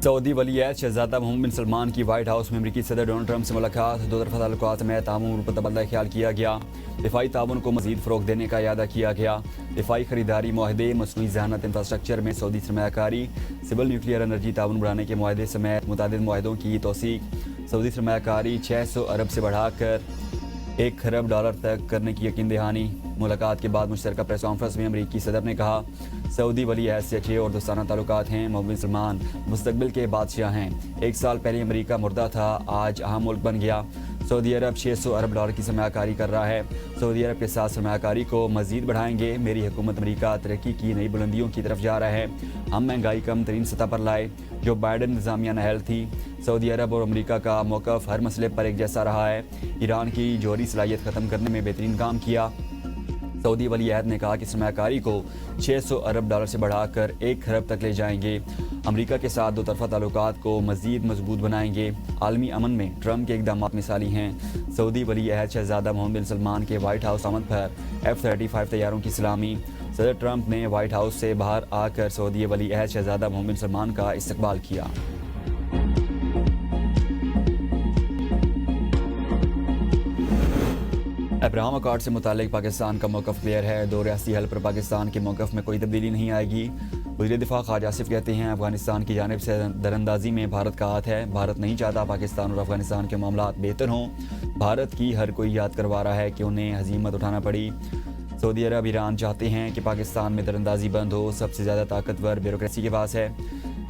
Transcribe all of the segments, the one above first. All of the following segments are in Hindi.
सऊदी वली-ए-अहद शहजादा मोहम्मद बिन सलमान की व्हाइट हाउस में अमेरिकी सदर डोनाल्ड ट्रंप से मुलाकात। दो तरफा ताल्लुकात में तामुन पर तबादला ख्याल किया गया। दिफाई ताउन को मजीद फ़रोग़ देने का इरादा किया गया। दिफाई खरीदारी मुआहदे, मसनूई ज़हानत इंफ्रास्ट्रक्चर में सऊदी सरमायाकारी, सिविल न्यूक्लियर एनर्जी ताउन बढ़ाने के मुआहदे समेत मुतअद्दिद मुआहदों की तौसीक। सऊदी सरमायाकारी 600 अरब से बढ़ाकर $1 खरब तक करने की यकीन दहानी। मुलाकात के बाद मुश्तरका प्रेस कॉन्फ्रेंस में अमेरिकी सदर ने कहा, सऊदी वली-ए-अहद से अच्छे और दोस्ताना ताल्लुकात हैं। मोहम्मद बिन सलमान मुस्तकबिल के बादशाह हैं। 1 साल पहले अमेरिका मुर्दा था, आज अहम मुल्क बन गया। सऊदी अरब $600 अरब की सरमायाकारी कर रहा है। सऊदी अरब के साथ सरमायाकारी को मजीद बढ़ाएंगे। मेरी हुकूमत अमेरिका तरक्की की नई बुलंदियों की तरफ जा रहा है। हम महंगाई कम तरीन सतह पर लाए जो बाइडन इंतजामिया नाअहल थी। सऊदी अरब और अमेरिका का मौक़िफ़ हर मसले पर एक जैसा रहा है। ईरान की जौहरी सलाहियत ख़त्म करने में बेहतरीन काम किया। सऊदी वली-ए-अहद ने कहा कि सरमायाकारी को $600 अरब से बढ़ाकर $1 खरब तक ले जाएंगे। अमेरिका के साथ दो तरफा ताल्लुकात को मजीद मजबूत बनाएंगे। आलमी अमन में ट्रंप के इक़दामात मिसाली हैं। सऊदी वली-ए-अहद शहजादा मोहम्मद बिन सलमान के व्हाइट हाउस आमद पर F-35 तैयारों की सलामी। सदर ट्रंप ने व्हाइट हाउस से बाहर आकर सऊदी वली-ए-अहद शहजादा मोहम्मद बिन सलमान का इस्तकबाल किया। अब्राहम अकॉर्ड से मुतालिक पाकिस्तान का मौक़िफ़ क्लियर है। 2 रियासती हल पर पाकिस्तान के मौक़िफ़ में कोई तब्दीली नहीं आएगी। वज़ीर दिफ़ा ख़ालिद आसिफ कहते हैं, अफगानिस्तान की जानिब से दरअंदाज़ी में भारत का हाथ है। भारत नहीं चाहता पाकिस्तान और अफगानिस्तान के मामलात बेहतर हों। भारत की हर कोई याद करवा रहा है कि उन्हें हज़ीमत उठाना पड़ी। सऊदी अरब, ईरान चाहते हैं कि पाकिस्तान में दरअंदाज़ी बंद हो। सबसे ज़्यादा ताकतवर ब्यूरोक्रेसी के पास है।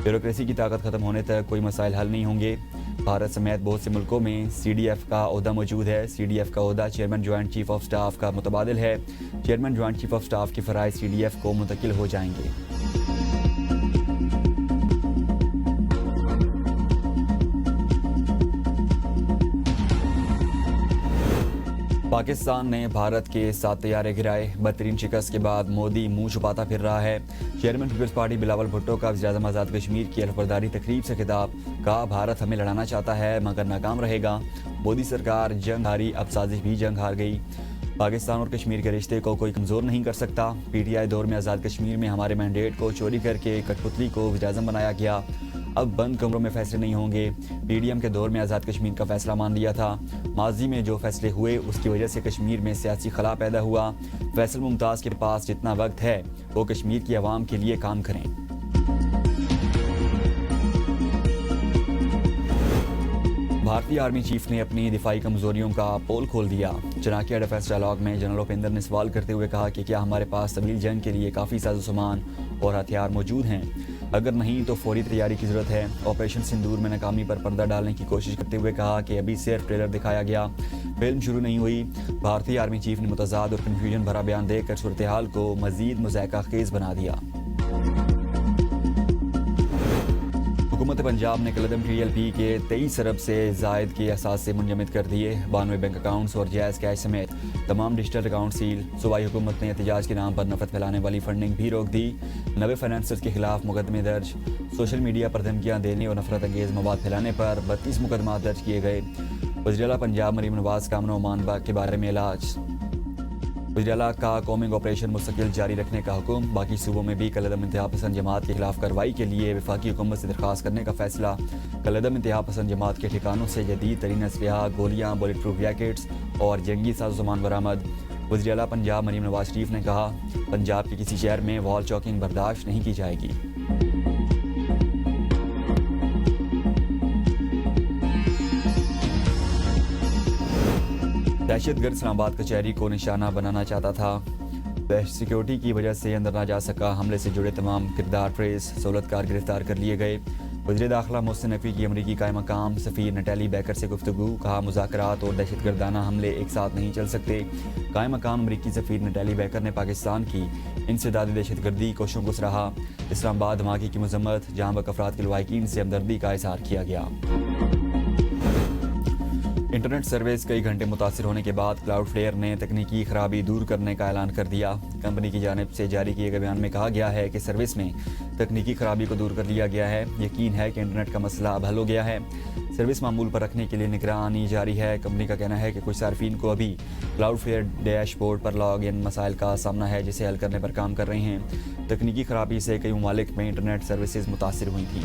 ब्यूरोक्रेसी की ताकत ख़त्म होने तक कोई मसाइल हल नहीं होंगे। भारत समेत बहुत से मुल्कों में CDF का ओहदा मौजूद है। CDF का ओहदा chairman joint chief of staff का मुतबादिल है। Chairman joint chief of staff के फ़राइज़ CDF को मुंतकिल हो जाएंगे। पाकिस्तान ने भारत के 7 तैयारे गिराए। बदतरीन शिकस्त के बाद मोदी मुंह छुपाता फिर रहा है। Chairman peoples party Bilawal Bhutto का वज़ीर-ए-आज़म आज़ाद कश्मीर की अलफबरदारी तकरीब से खिताब। कहा, भारत हमें लड़ाना चाहता है मगर नाकाम रहेगा। मोदी सरकार जंग हारी, अब साजिश भी जंग हार गई। पाकिस्तान और कश्मीर के रिश्ते को कोई कमज़ोर नहीं कर सकता। PTI दौर में आज़ाद कश्मीर में हमारे मैंडेट को चोरी करके कठपुतली को वज़ीर-ए-आज़म बनाया गया। अब बंद कमरों में फैसले नहीं होंगे। PDM के दौर में आज़ाद कश्मीर का फैसला मान लिया था। माजी में जो फैसले हुए उसकी वजह से कश्मीर में सियासी खला पैदा हुआ। फैसल मुमताज़ के पास जितना वक्त है वो कश्मीर की आवाम के लिए काम करें। भारतीय आर्मी चीफ ने अपनी दिफाई कमजोरियों का पोल खोल दिया। चनाकिया डिफेंस डायलॉग में जनरल उपेंद्र ने सवाल करते हुए कहा कि क्या हमारे पास तवील जंग के लिए काफ़ी साजो सामान और हथियार मौजूद हैं? अगर नहीं तो फौरी तैयारी की ज़रूरत है। ऑपरेशन सिंदूर में नाकामी पर पर्दा डालने की कोशिश करते हुए कहा कि अभी सिर्फ ट्रेलर दिखाया गया, फिल्म शुरू नहीं हुई। भारतीय आर्मी चीफ ने मुतज़ाद और कन्फ्यूजन भरा बयान देकर सूरत हाल को मज़ीद मुज़ायका खेज़ बना दिया। हुकूमत पंजाब ने कलदम TLP के 23 अरब से जायद के असासे मुंजमद कर दिए। 92 बैंक अकाउंट्स और जायज़ कैश समेत तमाम डिजिटल अकाउंट सील। सूबाई हुकूमत ने एहतजाज के नाम पर नफरत फैलाने वाली फंडिंग भी रोक दी। 90 फाइनेंसर्स के खिलाफ मुकदमे दर्ज। सोशल मीडिया पर धमकियाँ देने और नफरत अंगेज़ मवाद फैलाने पर 32 मुकदमा दर्ज किए गए। वज़ीर-ए-आला पंजाब मरीम नवाज का अमन व अमान के बारे में इलाज। वज़ीर-ए-आला का कॉमिंग ऑपरेशन मुस्तकिल जारी रखने का हुक्म। बाकी सूबों में भी कलदम इंतहा पसंद जमात के खिलाफ कार्रवाई के लिए वफाकी हुकूमत से दरख्वास्त करने का फैसला। कलदम इंतहा पसंद जमात के ठिकानों से जदीद तरीन असलहा, गोलियाँ, बुलेट प्रूफ जैकेट्स और जंगी साजो सामान बरामद। वज़ीर-ए-आला पंजाब मरीम नवाज शरीफ ने कहा, पंजाब के किसी शहर में वॉल चॉकिंग बर्दाश्त नहीं की जाएगी। दहशतगर्द इस्लामाबाद कचहरी को निशाना बनाना चाहता था। सिक्योरिटी की वजह से अंदर ना जा सका। हमले से जुड़े तमाम किरदार ट्रेस सहूलतकार गिरफ्तार कर लिए गए। वज़ीर दाखिला मोहसिन नकवी की अमरीकी कायम मकाम सफ़ीर नटैली बैकर से गुफ्तगू। कहा, मुज़ाकरात और दहशतगर्दाना हमले एक साथ नहीं चल सकते। कायम मकाम अमरीकी सफ़ीर नटैली बैकर ने पाकिस्तान की इंसदादी दहशतगर्दी कोशिशों को सराहा। इस्लामाबाद धमाके की मजम्मत। जहाँ बक अफराद के लवाहिकीन से हमदर्दी का इज़हार किया गया। इंटरनेट सर्विस कई घंटे मुतासिर होने के बाद क्लाउडफ्लेयर ने तकनीकी खराबी दूर करने का ऐलान कर दिया। कंपनी की जानिब से जारी किए गए बयान में कहा गया है कि सर्विस में तकनीकी खराबी को दूर कर लिया गया है। यकीन है कि इंटरनेट का मसला अब हल हो गया है। सर्विस मामूल पर रखने के लिए निगरानी जारी है। कंपनी का कहना है कि कुछ सार्फिन को अभी क्लाउडफ्लेयर डैशबोर्ड पर लॉग इन मसाइल का सामना है, जिसे हल करने पर काम कर रहे हैं। तकनीकी खराबी से कई ममालिक में इंटरनेट सर्विसेज मुतासिर हुई थी।